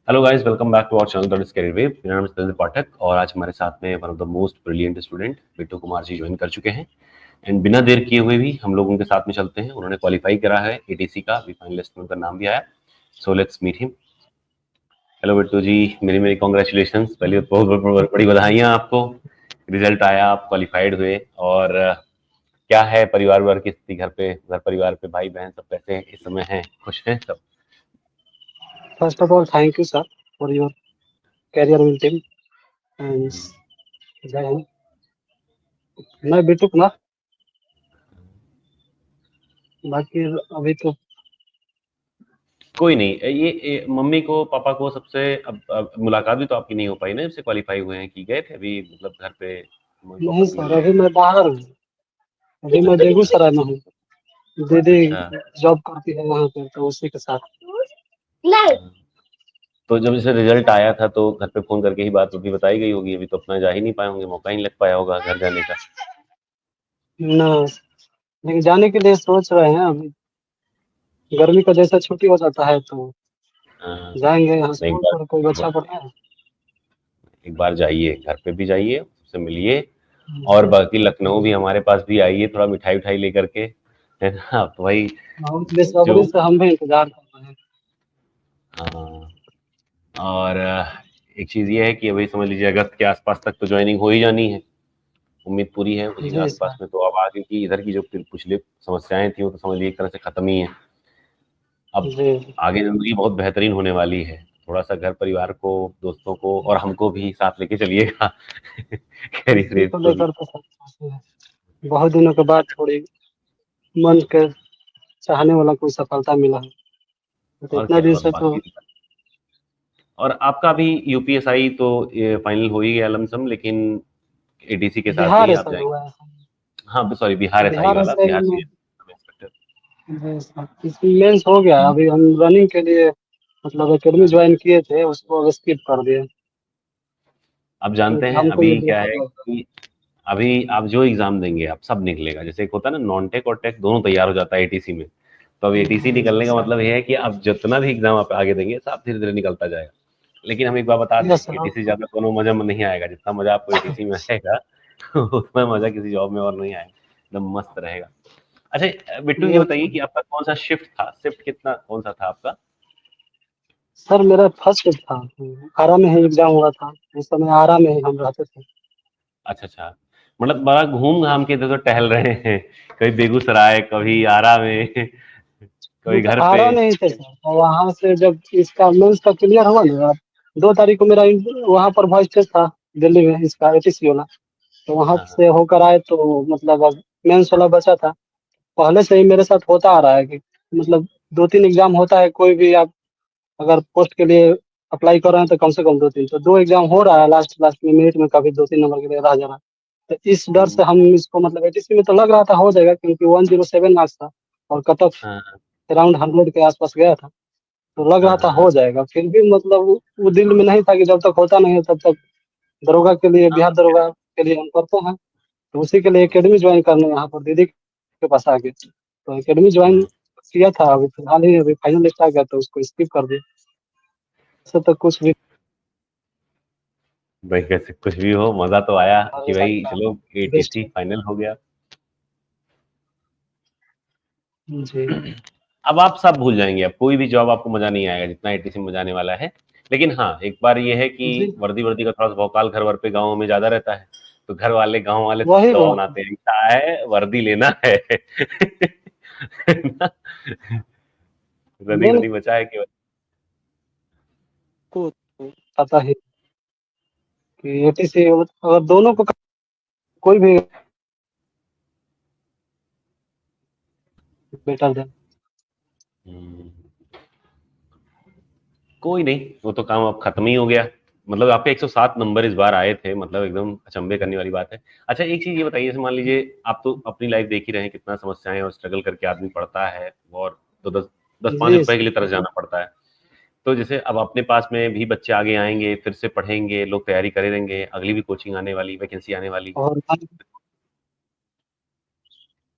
Hello guys, welcome back to our channel that is career wave. मेरा नाम है सतेंद्र पाठक और आज हमारे साथ में one of the most brilliant student Bittu Kumar ji join कर चुके हैं। एंड बिना देर किए हुए भी हम लोग उनके साथ में चलते हैं। उन्होंने क्वालिफाई करा है एटीसी का, अभी फाइनलिस्ट में उनका नाम भी आया। So let's meet him. Hello Bittu ji, मेरी मेरी कॉन्ग्रेचुलेशंस। पहले तो बहुत बहुत बड़ी बधाइयाँ आपको। रिजल्ट आया, आप क्वालिफाइड हुए। और क्या है परिवार वर्ग की स्थिति? घर पे, घर परिवार पे भाई बहन सब कैसे हैं इस समय? हैं खुश हैं सब? First of all, thank you, sir, for your career building. And जय हिंद। मैं बिट्टू कुमार। बाकी अभी तो कोई नहीं। ये मम्मी को पापा को सबसे अब मुलाकात भी तो आपकी नहीं हो पाई ना, इससे क्वालिफाई हुए हैं कि गए थे अभी, मतलब घर पे मम्मी पापा नहीं से सर, मिलने? अभी मैं बाहर हूँ। अभी मैं बेगूसराय में हूँ। दीदी अच्छा। जॉब करती है वहाँ पे, तो उसी के साथ। तो जब इसे रिजल्ट आया था तो घर पे फोन करके ही बात होगी, बताई गई होगी। अभी तो अपना जा ही नहीं पाए होंगे, मौका ही नहीं लग पाया होगा घर जाने का। ना, लेकिन जाने के लिए सोच रहे हैं अभी। गर्मी का जैसा छुट्टी हो जाता है तो हाँ, जाएंगे। यहाँ नहीं, स्कूल पर कोई बच्चा पढ़ा है। एक बार जाइए, घर पे भी जाइए, उससे मिलिए। और जी, बाकी लखनऊ भी हमारे पास भी आइए, थोड़ा मिठाई उठाई लेकर के, है ना? तो भाई बहुत जो बेसब्री से हम भी इंतजार कर रहे हैं। हाँ, और एक चीज़ ये है कि अभी समझ लीजिए अगस्त के आसपास तक तो ज्वाइनिंग हो ही जानी है। उम्मीद पूरी है उसी के जी आसपास सर। में। तो अब आगे की इधर की जो पिछले समस्याएं थी वो तो समझ लीजिए एक तरह से खत्म ही है। अब जी, आगे जिंदगी बहुत बेहतरीन होने वाली है। थोड़ा सा घर परिवार को, दोस्तों को और हमको भी साथ लेके चलिएगा कैरियर इसी रेस को को भी। लेकर तो सब सोचे हैं। बहुत दिनों के बाद थोड़ी मन के चाहने वाला कोई सफलता मिला है। तो और इतना क्या, दिन और से तो बाकी और आपका भी यूपीएसआई तो ये फाइनल हो ही गया लमसम, लेकिन एटीसी के साथ में ही बिहार आप ऐसा जाएंगे? हुआ है। हाँ सॉरी, बिहार एसआई बिहार वाला, ऐसा बिहार में सी इंस्पेक्टर। इसमें मेंस हो गया है। अभी हम रनिंग के लिए मतलब एकेडमी हाँ, ज्वाइन किए थे, उसको अब स्किप कर दिए अब जानते क्योंकि हैं हमको ये अभी क्या बेकार है लगा। कि अभी आप जो एग्जाम देंगे आप सब निकलेगा। जैसे एक होता है ना, नॉन टेक और टेक दोनों तैयार हो जाता है एटीसी में। तो अब एटीसी जी निकलने का सर। मतलब ये है कि आप जितना भी एग्जाम आप आगे देंगे सब धीरे धीरे निकलता जाएगा। लेकिन हम एक बार बता दें, यस सर। एटीसी ज्यादा दोनों मजा में नहीं आएगा जितना मजा आपको एटीसी में आएगा उतना मजा किसी जॉब में और नहीं आएगा। एकदम मस्त रहेगा। अच्छा बिट्टू, ये ये बताइए तो कि आपका कौन सा शिफ्ट था? शिफ्ट कितना कौन सा था आपका? सर, मेरा फर्स्ट शिफ्ट था। आरा में ही एग्जाम हुआ था। उस समय आरा में ही हम रहते थे। अच्छा अच्छा, मतलब बड़ा घूम घाम के इधर उधर टहल रहे हैं। कभी बेगूसराय, कभी आरा में, कभी घर पे। आरा में ही थे सर। और वहाँ से जब इसका मेंस का क्लियर हुआ ना, 2 तारीख को मेरा वहाँ पर वॉइस टेस्ट था दिल्ली में, इसका एटीसी वाला। तो वहाँ हाँ हाँ से होकर आए तो मतलब अब मेंस वाला बचा था। पहले से ही मेरे साथ होता आ रहा है कि मतलब 2-3 एग्जाम होता है। कोई भी आप अगर पोस्ट के लिए अप्लाई कर रहे हैं तो कम से कम 2-3, तो 2 एग्जाम हो रहा है लास्ट लास्ट में, मिनट में कभी 2-3 नंबर के लिए रह जा रहा है। तो इस डर हम्म, से हम इसको मतलब एटीसी में तो लग रहा था हो जाएगा, क्योंकि 107 मार्क्स था और कट ऑफ हाँ अराउंड 100 के आसपास गया था। तो लग हाँ रहा था हाँ हाँ हो जाएगा। फिर भी मतलब वो दिल में नहीं था कि जब तक होता नहीं है तब तक दरोगा के लिए, हाँ, बिहार दरोगा के लिए हम करते हैं। तो उसी के लिए एकेडमी ज्वाइन करने यहाँ पर दीदी के पास आ गए। तो एकेडमी ज्वाइन हम्म। किया था। अभी फिलहाल ही अभी फाइनल लिस्ट आ गया तो उसको स्किप कर दिया। ऐसे तो कुछ भी भाई कैसे कुछ भी हो, मजा तो आया कि हमेशा भाई चलो बेस्ट एटीसी है। फाइनल हो गया। जी अब आप सब भूल जाएंगे, अब कोई भी जॉब आपको मजा नहीं आएगा जितना एटीसी में मजा आने वाला है। लेकिन हाँ, एक बार ये है कि जी, वर्दी वर्दी का थोड़ा सा भौकाल घर वर पे गाँव में ज्यादा रहता है। तो घर वाले, गाँव वाले सब वही दबाव बात बनाते हैं, क्या है वर्दी लेना है है ना? रनिंग मेन रनिंग बचा है कि को तो पता है कि एटीसी अगर दोनों को कोई भी बेटर देन। हम्म, कोई नहीं, वो तो काम अब खत्म ही हो गया। मतलब आपके 107 नंबर इस बार आए थे, मतलब एकदम अचंभे करने वाली बात है। अच्छा एक चीज ये बताइए, जैसे मान लीजिए आप तो अपनी लाइफ देख ही रहे हैं, कितना समस्याएं और स्ट्रगल करके आदमी पढ़ता है। और तो 10-5 रुपए जी के लिए तरस जाना पड़ता है। तो जैसे अब अपने पास में भी बच्चे आगे आएंगे, फिर से पढ़ेंगे, लोग तैयारी करेंगे, अगली भी कोचिंग आने वाली, वैकेंसी आने वाली। और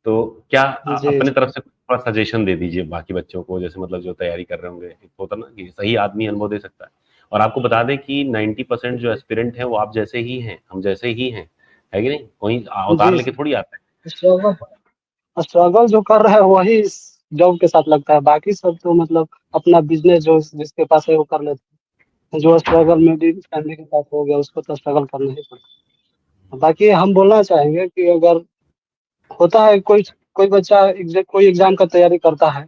तो क्या जी अपने जी तरफ से थोड़ा सजेशन दे दीजिए बाकी बच्चों को, जैसे मतलब जो तैयारी कर रहे होंगे। एक होता ना कि सही आदमी अनुभव दे सकता है। और आपको बता दें कि 90% जो एस्पिरेंट हैं वो आप जैसे ही हैं, हम जैसे ही हैं, है कि नहीं? कोई अवतार जी लेके थोड़ी आता है। स्ट्रगल स्ट्रगल जो कर रहा है वही इस जॉब के साथ लगता है, बाकी सब तो मतलब अपना बिजनेस जो जिसके पास है वो कर लेते हैं। जो स्ट्रगल में भी फैमिली के साथ हो गया उसको तो स्ट्रगल करना ही पड़ता है। बाकी हम बोलना चाहेंगे कि अगर होता है कोई कोई बच्चा कोई एग्जाम का तैयारी करता है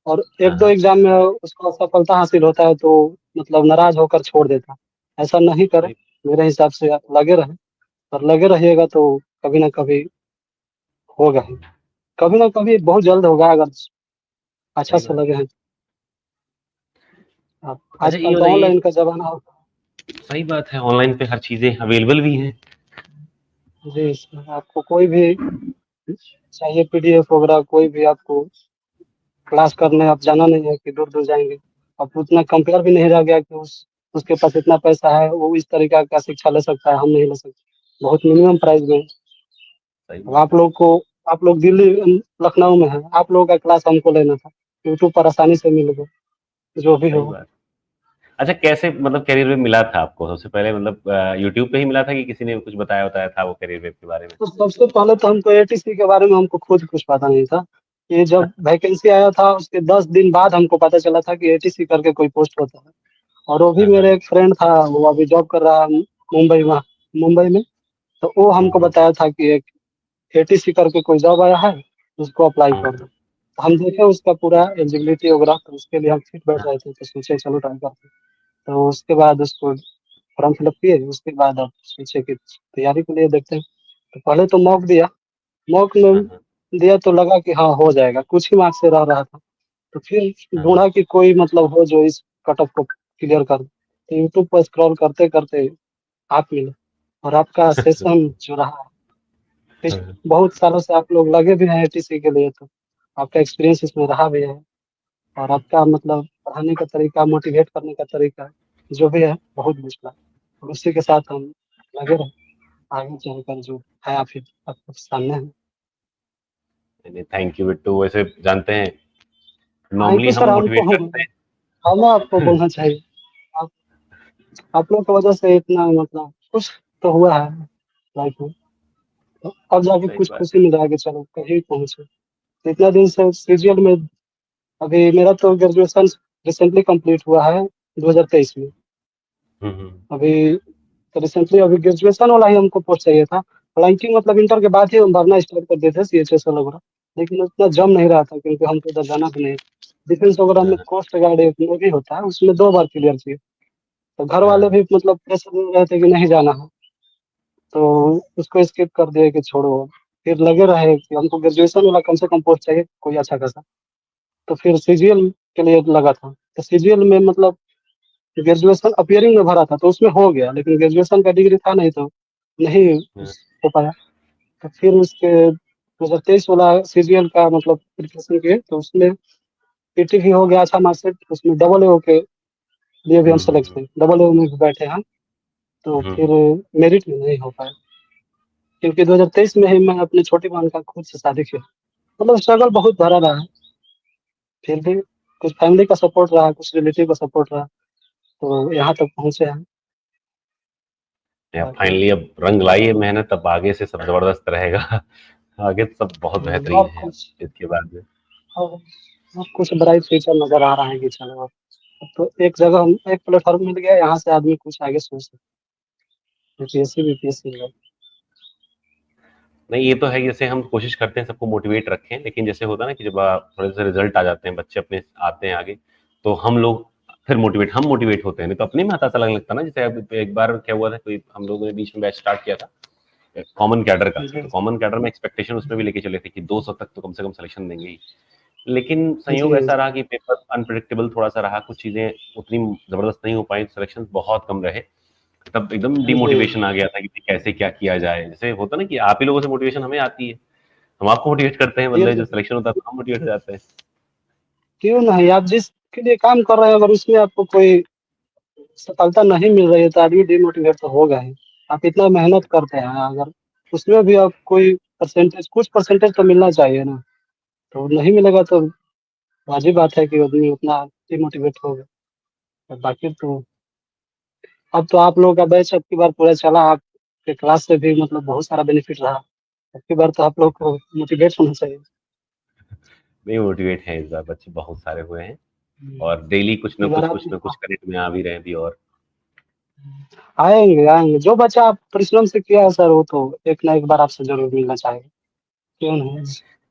और हाँ, एक दो हाँ, एग्जाम में उसको असफलता हासिल होता है तो मतलब नाराज होकर छोड़ देता है। ऐसा नहीं करें, सही मेरे हिसाब से आप लगे रहें, और लगे रहिएगा तो कभी ना कभी होगा ही, कभी ना कभी बहुत जल्द होगा अगर अच्छा सही से बात। लगे हैं। आप अच्छा ये आजकल तो बताइए, ऑनलाइन का ज़माना हो। सही बात है, ऑनलाइन पे हर चीज़ें अवेलेबल भी हैं। जी, इसमें आपको कोई भी चाहिए पीडीएफ वगैरह कोई भी आपको क्लास करने आप जाना नहीं है कि दूर-दूर जाएँगे। अब उतना कंपेयर भी नहीं रह गया कि उसके पास इतना पैसा है, वो इस तरीका का शिक्षा ले सकता है, हम नहीं ले सकते। बहुत मिनिमम प्राइस में। सही अब बात है, आप लोग दिल्ली लखनऊ में हैं, आप लोगों का क्लास हमको लेना था। यूट्यूब पर आसानी से मिल गया, जो भी सही हो। बात। अच्छा कैसे मतलब करियर वेब मिला था आपको सबसे पहले, मतलब यूट्यूब पे ही मिला था कि किसी ने कुछ बताया था वो करियर वेब के बारे में? तो सबसे पहले तो हमको एटीसी के बारे में हमको खुद कुछ पता नहीं था। ये जब वैकेंसी आया था उसके 10 दिन बाद हमको पता चला था कि एटीसी करके कोई पोस्ट होता है। और वो भी हाँ, मेरे हाँ। एक फ्रेंड था, वो अभी जॉब कर रहा है मुंबई में। तो वो हुँ, हमको हुँ, बताया था कि एक एटीसी करके कोई जॉब आया है, उसको अप्लाई हुँ, कर दो। तो हम देखे उसका पूरा एलिजिबिलिटी वगैरह, तो उसके लिए हम फिट बैठ रहे थे, तो सोचे चलो ट्राई करते हैं। तो उसके बाद उसको फॉर्म फिलअप किए, उसके बाद अब सोचे कि तैयारी के लिए देखते हैं। तो पहले तो मॉक दिया, मॉक हाँ, में हाँ, दिया तो लगा कि हाँ, हो जाएगा, कुछ ही मार्क्स से रह रहा था। तो फिर हाँ, हाँ। ढूँढा कि कोई मतलब हो जो इस कट ऑफ को क्लियर कर दे। तो यूट्यूब पर स्क्रॉल करते-करते आप मिले, और आपका सेशन जो रहा, पिछ हाँ, बहुत सालों से आप लोग लगे भी हैं एटीसी के लिए, तो आपका एक्सपीरियंस इसमें रहा भी है, और आपका मतलब पढ़ाने का तरीका, मोटिवेट करने का तरीका, जो भी है बहुत बेस्ट लगा। और उसी के साथ हम लगे रहे, आगे चलकर जो है आप ही आपके सामने है। नहीं, थैंक यू बिट्टू। वैसे जानते हैं थैंक नॉर्मली यू हम सर, हमको मोटिवेट करते हैं। हमें आपको बोलना चाहिए। आप आप लोग की वजह से इतना मतलब खुश तो हुआ है लाइफ में। तो अब जाके सही कुछ बात खुशी मिल रहा है कि चलो कहीं पहुँचे। तो इतना दिन से सीरियल में, अभी मेरा तो ग्रेजुएशन रिसेंटली कंप्लीट हुआ है 2023 में। है। हुँ, हुँ। अभी तो रिसेंटली अभी ग्रेजुएशन वाला ही हमको पोस्ट चाहिए था। हालाँकि मतलब इंटर के बाद ही हम भरना स्टार्ट कर दिए थे सीएचएसएल वगैरह, लेकिन उतना जम नहीं रहा था क्योंकि हमको उधर जाना भी नहीं। डिफेंस वगैरह हाँ, में हाँ, कोस्ट गार्ड एक में भी होता है, उसमें 2 बार क्लियर किए। तो घर वाले हाँ, भी मतलब प्रेशर में रहे थे कि नहीं जाना है, तो उसको स्किप कर दिए कि छोड़ो। फिर लगे रहे कि हमको ग्रेजुएशन वाला कम से कम पोस्ट चाहिए, कोई अच्छा खासा। तो फिर सीजीएल के लिए लगा था। तो सीजीएल में मतलब ग्रेजुएशन अपीयरिंग में भरा था, तो उसमें हो गया, लेकिन ग्रेजुएशन का डिग्री था नहीं, तो नहीं हाँ, हो पाया। तो फिर उसके 2023 वाला सीजीएल का मतलब प्रिपरेशन किए, तो उसमें पीटी भी हो गया अच्छा मार्कशीट, उसमें डबल एओ के लिए भी हम हुँ, हुँ, सेलेक्ट हुँ, थे, डबल एओ में भी बैठे हैं। तो हुँ, फिर हुँ। मेरिट में नहीं हो पाया, क्योंकि 2023 में ही मैं अपनी छोटी बहन का खुद से शादी किया। मतलब स्ट्रगल बहुत भरा रहा है, फिर भी कुछ फैमिली का सपोर्ट रहा, कुछ रिलेटिव का सपोर्ट रहा, तो यहाँ तक पहुँचे हैं। या बाकी फाइनली अब रंग लाई है मेहनत, अब आगे से सब ज़बरदस्त रहेगा। आगे तो सब बहुत बेहतरीन अब है कुछ इसके बाद में। अब अब कुछ ब्राइट फ्यूचर नज़र आ रहा है कि चलो अब तो एक जगह हम एक प्लेटफ़ॉर्म मिल गया, यहाँ से आदमी कुछ आगे सोच सकता है, यूपीएससी, बीपीएससी वगैरह। नहीं ये तो है कि जैसे हम कोशिश करते हैं सबको मोटिवेट रखें, लेकिन जैसे होता है ना कि जब थोड़े से रिजल्ट आ जाते हैं, बच्चे अपने आते हैं आगे, तो हम मोटिवेट होते हैं, नहीं तो अपने में हताशा लगने लगता है ना। जैसे अब एक बार क्या हुआ था, कोई हम लोगों ने बीच में बैच स्टार्ट किया था कॉमन कैडर का, जी, तो कॉमन कैडर में एक्सपेक्टेशन उसमें भी लेके चले थे कि 200 तक तो कम से कम सिलेक्शन देंगे ही। लेकिन संयोग जी, ऐसा रहा कि पेपर अनप्रेडिक्टेबल थोड़ा सा रहा, कुछ चीजें उतनी जबरदस्त नहीं हो पाई, सिलेक्शन बहुत कम रहे। तब एकदम जी। डिमोटिवेशन आ गया था कि कैसे क्या किया जाए। जैसे होता ना कि आप ही लोगों से मोटिवेशन हमें आती है, हम आपको मोटिवेट करते हैं, ये बदले तो जो सिलेक्शन होता है तो हम मोटिवेट हो जाते हैं। क्यों नहीं, आप जिसके लिए काम कर रहे हैं अगर उसमें आपको कोई सफलता नहीं मिल रही है तो आदमी डिमोटिवेट तो होगा ही। आप इतना मेहनत करते हैं, अगर उसमें भी आप कोई परसेंटेज, कुछ परसेंटेज तो मिलना चाहिए ना, तो नहीं मिलेगा तो वाजिब बात है कि आदमी उतना डिमोटिवेट होगा। बाकी तो अब तो आप लोगों का बैच अब की बार पूरा चला, आपके क्लास से भी मतलब बहुत सारा बेनिफिट रहा। अब की बार तो आप लोग को मोटिवेट होना चाहिए। नहीं, मोटिवेट हैं इस बार बच्चे बहुत सारे हुए हैं, हुँ, और डेली अब की बार आप कुछ ना कुछ कनेक्ट में आ भी रहे हैं अभी। और आएँगे, आएँगे। जो बच्चा आप परिश्रम से किया है सर, वो तो एक ना एक बार आपसे ज़रूर मिलना चाहेगा, क्यों नहीं?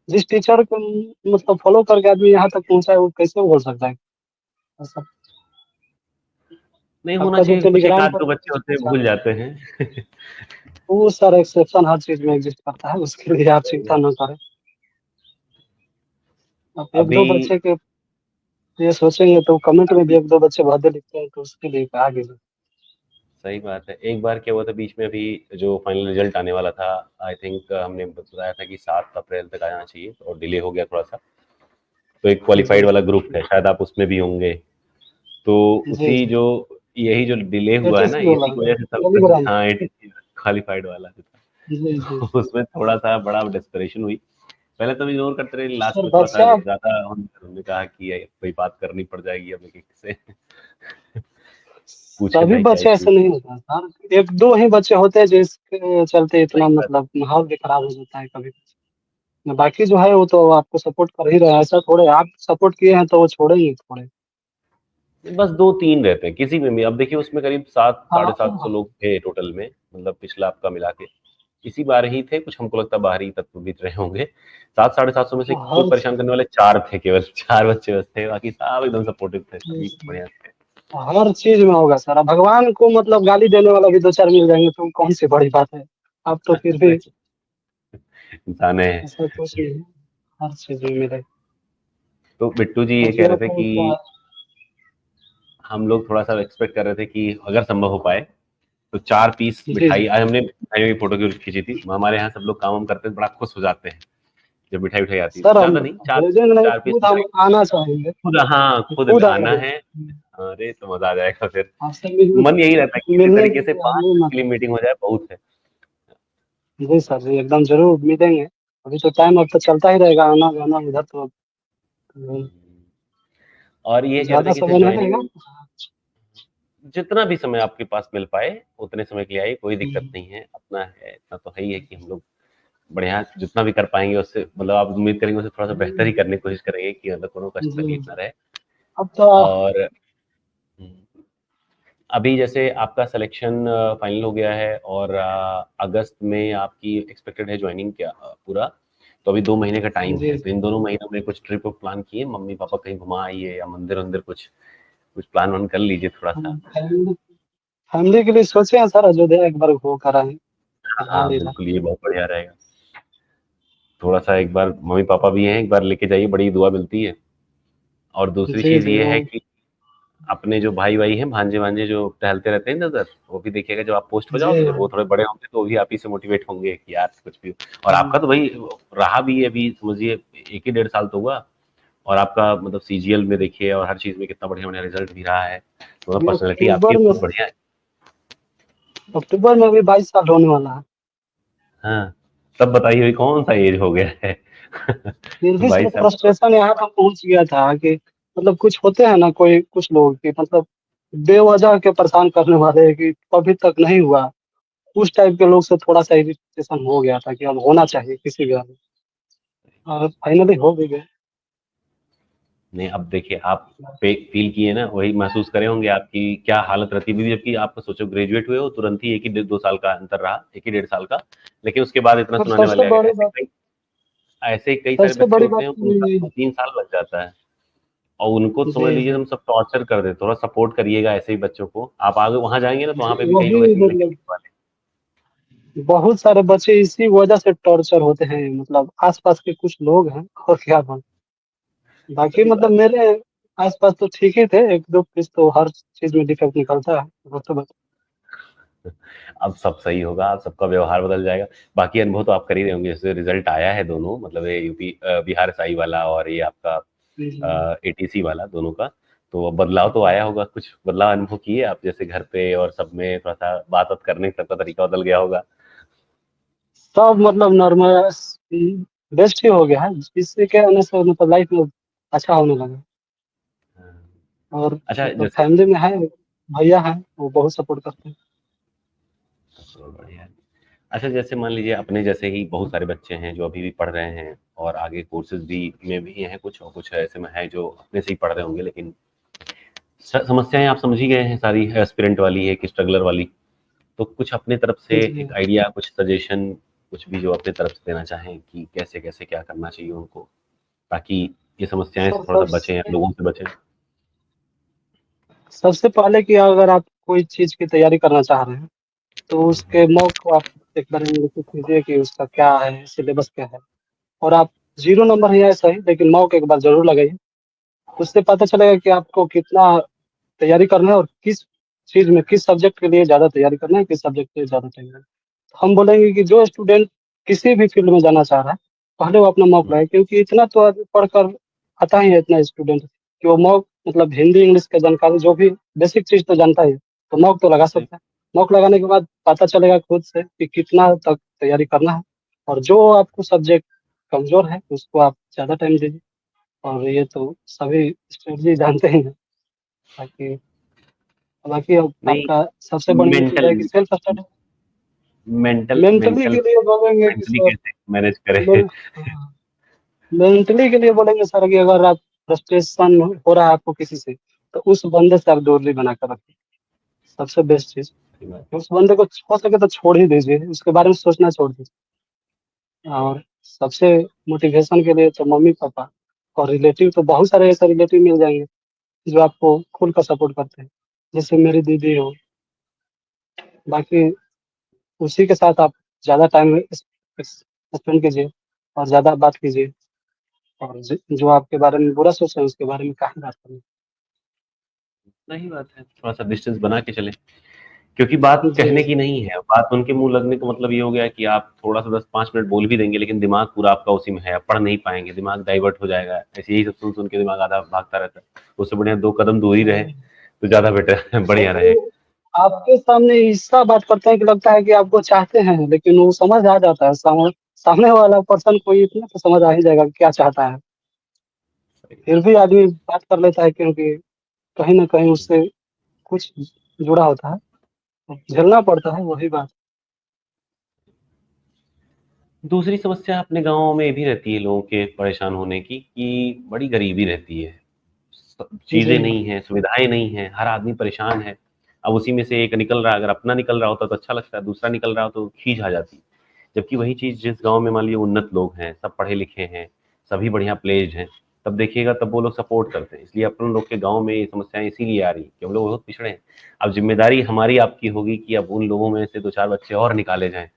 जिस टीचर को मतलब फ़ॉलो करके आदमी यहाँ तक पहुँचा है, वो कैसे भूल सकता है? ऐसा नहीं होना आपका जो चाहिए, कुछ एक टेलीग्राम आध पर दो बच्चे मैसेज होते हैं पहुँचा भूल जाते हैं। वो सर एक्सेप्शन हर चीज़ में एग्ज़िस्ट करता है, उसके लिए आप सही चिंता है। ना करें। आप अभी 1-2 बच्चे के लिए सोचेंगे तो कमेंट में भी 1-2 बच्चे भद्दे लिखते हैं, तो उसके लिए आगे भी। सही बात है। एक बार क्या हुआ था बीच में, अभी जो फाइनल रिजल्ट आने वाला था, आई थिंक हमने बताया था कि 7 अप्रैल तक आ जाना चाहिए, और डिले हो गया थोड़ा-सा। तो एक क्वालिफाइड जी, वाला ग्रुप है, शायद आप उसमें भी होंगे। तो जी, उसी जी। जो यही जो डिले हुआ है ना, एटीसी वाला इसी की वजह से सब टेलीग्राम। हाँ, एटीसी क्वालिफाइड वाला जो था, जी, जी, जी। उसमें थोड़ा-सा बड़ा डेस्परेशन हुई। पहले तो हम इग्नोर करते रहे, लास्ट सर में थोड़ा-सा बच्चा ज़्यादा हमने कहा कि ये कोई बात करनी पड़ जाएगी अब एक-एक से। पूछे सभी भाई क्या बच्चे इश्यू ऐसे है? नहीं होते हैं सर, 1-2 ही बच्चे होते हैं जिसके चलते इतना सही बात मतलब माहौल भी खराब हो जाता है कभी। बाकी जो है वो तो आपको सपोर्ट कर ही रहे हैं, ऐसा थोड़े आप सपोर्ट किए हैं तो वो छोड़ेंगे थोड़े। है। बस 2-3 रहते हैं, किसी में भी। अब देखिए उसमें करीब 7 हाँ, साढ़े 700 लोग थे टोटल में, मतलब पिछला आपका मिला के। इसी बार ही थे, कुछ हमको लगता है बाहरी तत्व भी रहे होंगे। 7 साढ़े 700 में से कोई हर परेशान करने वाले 4 थे केवल, 4 बच्चे बस थे, बाकी सब एकदम सपोर्टिव थे, सभी बढ़िया थे। हर चीज़ में होगा सर, अब भगवान को मतलब गाली देने वाला भी 2-4 मिल जाएँगे तो कौन सी बड़ी बात है। अब तो फिर भी इंसान है। ऐसा कुछ नहीं है, हर चीज़ में मिले। तो बिट्टू जी ये कह बच्चियों रहे थे को कि क्या हम लोग थोड़ा-सा एक्सपेक्ट कर रहे थे कि अगर संभव हो पाए, तो 4 पीस जी, मिठाई, जी। आज हमने मिठाइयों की फोटो क्यों खींची थी। हमारे यहाँ सब लोग काम-वाम करते हैं, बड़ा खुश हो जाते हैं, जब मिठाई-विठाई आती है। सर हम ज़्यादा नहीं, 4 भेजेंगे नहीं, 4 पीस खुद हम मिठाई। आना चाहेंगे, खुद, हाँ, खुद खुद आना आएँगे। है। अरे! तो मज़ा आ जाएगा फिर। आपसे मिलने मन यही रहता है कि किसी मिलने तरीके के से लिए 5 हमें मिनट के लिए मतलब मीटिंग हो जाए, बहुत है। जी सर, जी एकदम ज़रूर मिलेंगे। अभी तो टाइम अब तो चलता ही रहेगा आना-जाना उधर तो हुँ, और ये कह रहे थे ज़्यादा कि जैसे समय नहीं रहेगा। जॉइनिंग जितना भी समय आपके पास मिल पाए, उतने समय के लिए आइए, कोई दिक्कत हुँ, नहीं है। अपना है, इतना तो है ही है कि हम लोग बढ़िया जितना भी कर पाएँगे उससे, मतलब आप उम्मीद करेंगे उससे थोड़ा-सा बेहतर ही हुँ, करने की कोशिश करेंगे कि मतलब कोनो कष्ट जी, तकलीफ ना जी। रहे। अब तो और अभी जैसे आपका सिलेक्शन फाइनल हो गया है, और अगस्त में आपकी एक्सपेक्टेड है जॉइनिंग क्या पूरा, तो अभी 2 महीने का टाइम जी, है। तो इन दोनों महीनों में कुछ ट्रिप प्लान किए, मम्मी-पापा कहीं घुमा आइए, या मंदिर-वंदिर कुछ कुछ प्लान-वान कर लीजिए थोड़ा-सा। हम फैमिली फैमिली के लिए सोचे हैं सर अयोध्या एक बार होकर आएँ, हाँ, रामलीला। बिल्कुल ये बहुत बढ़िया रहेगा। थोड़ा-सा एक बार मम्मी-पापा भी हैं, एक बार लेके जाइए, बड़ी दुआ मिलती है। और दूसरी जी, चीज़ जी, ये वो है कि अपने जो भाई-वाई हैं, भांजे-भांजे जो टहलते रहते हैं इधर-उधर, वो भी देखिएगा जब आप पोस्ट हो जी, जाओगे, जब वो थोड़े बड़े होंगे, तो वो भी आप ही से मोटिवेट होंगे कि यार कुछ भी। और हुँ, आपका तो भाई रहा भी है, अभी समझिए 1 ही डेढ़ साल तो हुआ, और आपका मतलब सीजीएल में देखिए और हर चीज़ में कितना बढ़िया-बढ़िया रिज़ल्ट भी रहा है। तो अभी पर्सनैलिटी आपकी बहुत बढ़िया है। अक्टूबर में अभी 22 साल होने वाला है। हाँ, तब बताइए अभी कौन-सा एज हो गया है? फिर भी सर 22 साल तो फ्रस्ट्रेशन यहाँ तक पहुँच गया था कि मतलब कुछ होते हैं ना कोई कुछ लोग कि मतलब बेवजह के परेशान करने वाले कि अभी तक नहीं हुआ। उस टाइप के लोग से थोड़ा-सा इरिटेशन हो गया था कि अब होना चाहिए किसी भी हाल में और फाइनली हो भी गया। नहीं, अब देखिए आप पे फ़ील किए ना, वही महसूस करे होंगे आपकी क्या हालत रहती है। अभी जबकि आप सोचो ग्रेजुएट हुए हो, तुरंत ही 1 ही डे 2 साल का अंतर रहा, 1 ही डेढ़ साल का। लेकिन उसके बाद इतना और सुनाने सबसे वाले आ गए। बड़ी बात ऐसे कई सारे सबसे बच्चे बड़ी होते बात हैं, उनका कि 2-3 साल लग जाता है। और उनको तो जी, समझ लीजिए जी। हम सब टॉर्चर कर दें, थोड़ा सपोर्ट करिएगा ऐसे ही बच्चों को। आप आगे वहाँ जाएँगे ना, तो वहाँ पे जी, भी कई वही लोग ऐसे मिलेंगे मतलब जीत वाले। बहुत सारे बच्चे इसी वजह से टॉर्चर होते हैं मतलब आस-पास के कुछ लोग हैं और क्या बोलूँ। बाकी सही मतलब बात है। मेरे आस-पास तो ठीक ही थे, 1-2 पीस तो हर चीज़ में डिफेक्ट निकलता है, वो तो बत अब सब सही होगा, अब सबका व्यवहार बदल जाएगा। बाकी अनुभव तो आप कर ही रहे होंगे, जैसे रिज़ल्ट आया है दोनों, मतलब ये बिहार एसआई वाला और ये आपका जी, जी। एटीसी वाला, दोनों का। तो बदलाव तो आया होगा, कुछ बदलाव अनुभव किए आप, जैसे घर पे और सब में थोड़ा-सा बात-वात करने का सबका तरीका बदल गया होगा? सब मतलब नॉर्मल बेस्ट ही हो गया है, इससे क्या होने से मतलब लाइफ में अच्छा होने लगा हाँ। और अच्छा, मतलब जैसे फैमिली में है भैया हैं, वो बहुत सपोर्ट करते हैं। तो बढ़िया है। अच्छा, जैसे मान लीजिए अपने जैसे ही बहुत सारे बच्चे हैं जो अभी भी पढ़ रहे हैं और आगे कोर्सेज भी में भी हैं कुछ, और कुछ ऐसे में हैं जो अपने से ही पढ़ रहे होंगे, लेकिन समस्याएं आप समझ ही गए हैं सारी, एस्पिरेंट वाली है कि स्ट्रगलर वाली। तो कुछ अपने तरफ से जी। एक आइडिया, कुछ सजेशन, कुछ भी जो अपने तरफ से देना चाहें कि कैसे कैसे क्या करना चाहिए उनको, ताकि ये समस्याएं से सर थोड़ा सा बचें या सबसे लोगों से बचें। सबसे पहले कि अगर आप कोई चीज़ की तैयारी करना चाह रहे हैं, तो उसके मॉक को आप एक बार एनालिसिस कीजिए कि उसका क्या है, सिलेबस क्या है। और आप 0 नंबर ही आए सही, लेकिन मॉक एक बार ज़रूर लगाइए। उससे पता चलेगा कि आपको कितना तैयारी करना है और किस चीज़ में, किस सब्जेक्ट के लिए ज़्यादा तैयारी करना है, किस सब्जेक्ट के लिए ज़्यादा तैयारी करना है। हम बोलेंगे कि जो स्टूडेंट किसी भी फील्ड में जाना चाह रहा है, पहले वो अपना मॉक लगाए, क्योंकि इतना तो आदमी पढ़कर आता ही है, इतना स्टूडेंट कि वो मॉक मतलब हिंदी, इंग्लिश का जानकारी जो भी बेसिक चीज़ तो जानता ही है, तो मॉक तो लगा सकता है। मॉक लगाने के बाद पता चलेगा खुद से कि कितना तक तैयारी करना है, और जो आपको सब्जेक्ट कमज़ोर है, उसको आप ज़्यादा टाइम दीजिए। और ये तो सभी स्ट्रेटजी जानते ही हैं। बाकी बाकी अब नहीं, आपका सबसे बढ़िया चीज़ मेंटल है कि self study. Mental mentally mental के लिए बोलेंगे कि मेंटली सर, कैसे मैनेज करें? मेन हाँ, मेंटली के लिए बोलेंगे सर कि अगर आप फ्रस्ट्रेशन हो रहा है आपको किसी से, तो उस बंदे से आप दूरी बना कर रखिए। सबसे बेस्ट चीज़, उस बंदे को हो सके तो छोड़ ही दीजिए, उसके बारे में सोचना छोड़ दीजिए। और सबसे मोटिवेशन के लिए तो मम्मी-पापा और रिलेटिव, तो बहुत सारे ऐसे रिलेटिव मिल जाएँगे, जो आपको खुल कर सपोर्ट करते हैं। जैसे मेरी दीदी हो, बाकी उसी के साथ आप ज़्यादा टाइम स्पेंड कीजिए और ज़्यादा बात कीजिए, और जो आपके बारे में बुरा सोच रहे हैं उसके बारे में काहे बात करें। सही बात है, थोड़ा सा डिस्टेंस बना के चले, क्योंकि बात जी, कहने की जी। नहीं है, बात उनके मुंह लगने का मतलब ये हो गया कि आप थोड़ा सा 10-5 मिनट बोल भी देंगे, लेकिन दिमाग पूरा आपका उसी में है, आप पढ़ नहीं पाएंगे, दिमाग डाइवर्ट हो जाएगा, ऐसे यही सब सुन सुन के दिमाग आधा भागता रहता है। उससे बढ़िया 2 कदम दूर ही रहे हुँ। तो ज्यादा बेटर सर बढ़िया रहे। वो आपके सामने ऐसा बात करते हैं कि लगता है कि आपको चाहते हैं, लेकिन वो समझ आ जाता है, सामने वाला पर्सन को इतना तो समझ आ ही जाएगा कि क्या चाहता है। फिर भी आदमी बात कर लेता है, क्योंकि कहीं न कहीं उससे कुछ जुड़ा होता है, तो झेलना पड़ता है, वही बात। दूसरी समस्या अपने गाँव में ये भी रहती है लोगों के परेशान होने की, कि बड़ी गरीबी रहती है। चीज़ें जी, नहीं हैं, सुविधाएँ नहीं हैं, हर आदमी परेशान है। अब उसी में से एक निकल रहा है, अगर अपना निकल रहा होता तो अच्छा लगता है, दूसरा निकल रहा हो तो खीज आ जाती। जबकि वही चीज़ जिस गाँव में मान लीजिए उन्नत लोग हैं, सब पढ़े लिखे हैं, सभी बढ़िया प्लेस्ड हैं, तब देखिएगा तब वो लोग सपोर्ट करते हैं। इसलिए अपन लोग के गाँव में ये समस्याएँ इसीलिए आ रही हैं कि हम लोग बहुत पिछड़े हैं। अब ज़िम्मेदारी हमारी आपकी होगी कि अब उन लोगों में से 2-4 बच्चे और निकाले जाएँ।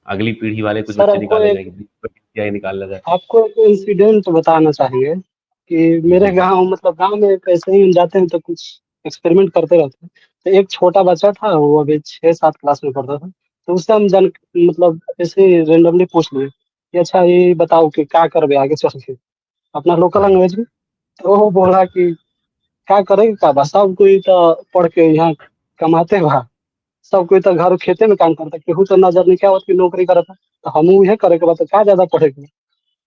अगली पीढ़ी वाले कुछ सर बच्चे निकाले जाएँ कि क्या ही निकाला जाए। आपको एक इंसिडेंट बताना चाहेंगे कि मेरे जी, गाँव, मतलब गाँव में कैसे ही हम जाते हैं तो कुछ एक्सपेरिमेंट करते रहते हैं। तो एक छोटा बच्चा था, वो अभी 6-7 क्लास में पढ़ता था। तो उससे हम मतलब ऐसे ही रैंडमली पूछ लिए कि अच्छा ये बताओ कि क्या करबे आगे चल के? अपना लोकल हाँ, लैंग्वेज में। तो वो बोला कि क्या करेगी का बा, सब कोई तो पढ़ के यहाँ कमाते बा। सब कोई तो घर खेते में काम करता, केहू तो नजर नहीं आवत कि नौकरी करता। तो हमहू इहे करे के बा, तो का ज़्यादा पढ़े के?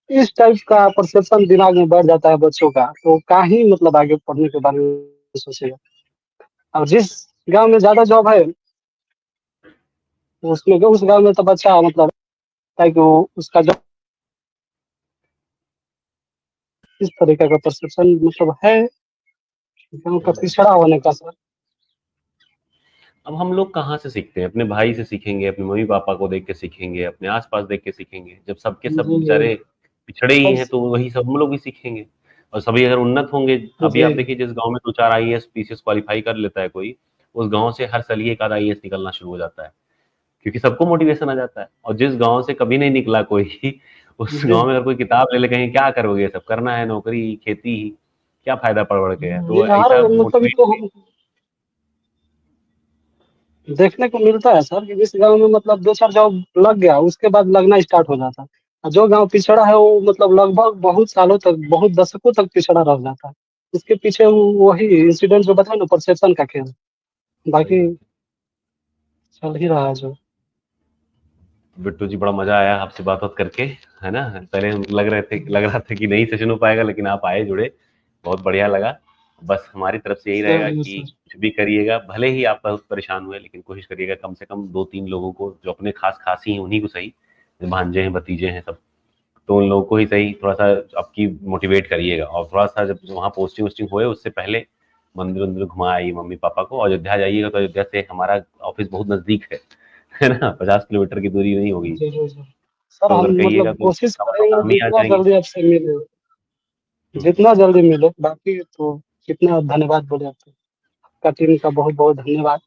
इस टाइप का परसेप्शन दिमाग में बैठ जाता है बच्चों का, तो का ही मतलब आगे पढ़ने के बारे में सोचेगा। और जिस गाँव में ज़्यादा जॉब है, उसमें उस गाँव में तो बच्चा मतलब है कि वो उसका जॉब, इस तरीके का परसेप्शन मतलब है गाँव का सही बात। पिछड़ा होने का सर। अब हम लोग कहाँ से सीखते हैं? अपने भाई से सीखेंगे, अपने मम्मी-पापा को देख के सीखेंगे, अपने आस-पास देख के सीखेंगे। जब सबके सब जी, जी। बेचारे पिछड़े ही हैं, बस तो वही सब हम लोग भी सीखेंगे। और सभी अगर उन्नत होंगे, अभी आप जी, देखिए जिस गाँव में 2-4 आईएएस, पीसीएस क्वालीफाई कर लेता है कोई, उस गाँव से हर साल ही एक आध आईएएस निकलना शुरू हो जाता है, क्योंकि सबको मोटिवेशन आ जाता है। और जिस गाँव से कभी नहीं निकला कोई, उस जी। गाँव में अगर कोई किताब ले ले कहें, क्या करोगे ये सब? करना है नौकरी, खेती ही, क्या फ़ायदा पढ़-वढ़ के? ये तो हर ऐसा मतलब ये मोटिवेट तो हम देखने को मिलता है सर कि जिस गाँव में मतलब 2-4 जॉब लग गया, उसके बाद लगना स्टार्ट हो जाता है। और जो गाँव पिछड़ा है वो मतलब लगभग बहुत सालों तक, बहुत दशकों तक पिछड़ा रह जाता है। इसके पीछे वो वही इंसिडेंट जो बताया ना, परसेप्शन का खेल। सही बाकी बात है। चल ही रहा है जो। बिट्टू जी, बड़ा मजा आया आपसे बात करके, है ना? पहले हम लग रहा था कि नहीं सेशन हो पाएगा, लेकिन आप आए जुड़े, बहुत बढ़िया लगा। बस हमारी तरफ से यही रहेगा चलिए कि सर। कुछ भी करिएगा, भले ही आप बहुत परेशान हुए, लेकिन कोशिश करिएगा कम से कम 2-3 लोगों को जो अपने खास खास ही हैं उन्हीं को सही, भांजे हैं, भतीजे हैं सब, तो उन लोगों को ही सही थोड़ा-सा आपकी मोटिवेट करिएगा, और थोड़ा-सा जब वहाँ पोस्टिंग वोस्टिंग होए उससे पहले मंदिर-वंदिर घुमा आइए मम्मी-पापा को। और अयोध्या जाइएगा तो अयोध्या से हमारा ऑफिस बहुत नज़दीक है ना? 50 किलोमीटर की दूरी नहीं होगी। ज़रूर, ज़रूर। सर तो हम अगर कहिएगा मतलब तो कोशिश कम से करेंगे कम ही आ जितना जाएँगे। जल्दी आपसे मिले, हुँ, जितना जल्दी मिले, बाकी तो कितना धन्यवाद बोले आपको। आपका टीम का बहुत-बहुत धन्यवाद।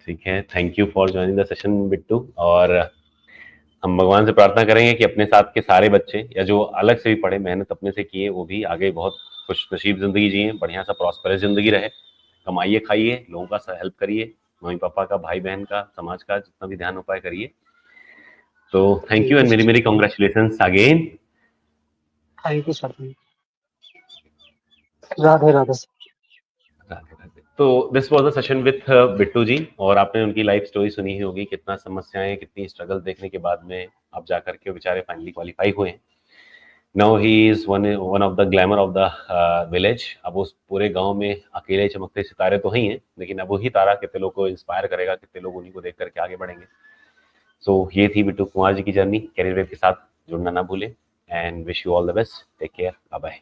ठीक है, thank you for joining the session Bittu. और हम भगवान से प्रार्थना करेंगे कि अपने साथ के सारे बच्चे या जो अलग से भी पढ़े, मेहनत अपने से किए, वो भी आगे बहुत खुश नसीब ज़िंदगी जिएँ, बढ़िया सा प्रॉस्पेरस ज़िंदगी रहे। कमाइए, खाइए, लोगों का स हेल्प करिए, मम्मी-पापा का, भाई-बहन का, समाज का जितना भी ध्यान हो पाए करिए। तो thank you thank you and sir. मेरी congratulations again. Thank you sir. Radhe Radhe sir. तो this was the session with Bittu ji, और आपने उनकी लाइफ स्टोरी सुनी ही होगी, कितना समस्याएं, कितनी स्ट्रगल देखने के बाद में अब जाकर के वो बेचारे फाइनली क्वालिफाई हुए हैं। Now he is one of the glamour of the village. अब उस पूरे गांव में अकेले चमकते सितारे तो ही हैं, लेकिन अब वही तारा कितने लोग को इंस्पायर करेगा, कितने लोग उन्हीं को देख करके आगे बढ़ेंगे। सो ये थी बिट्टू कुमार जी की जर्नी। कैरियर वेव के साथ जुड़ना ना भूलें, and wish you all the best. Take care, bye bye.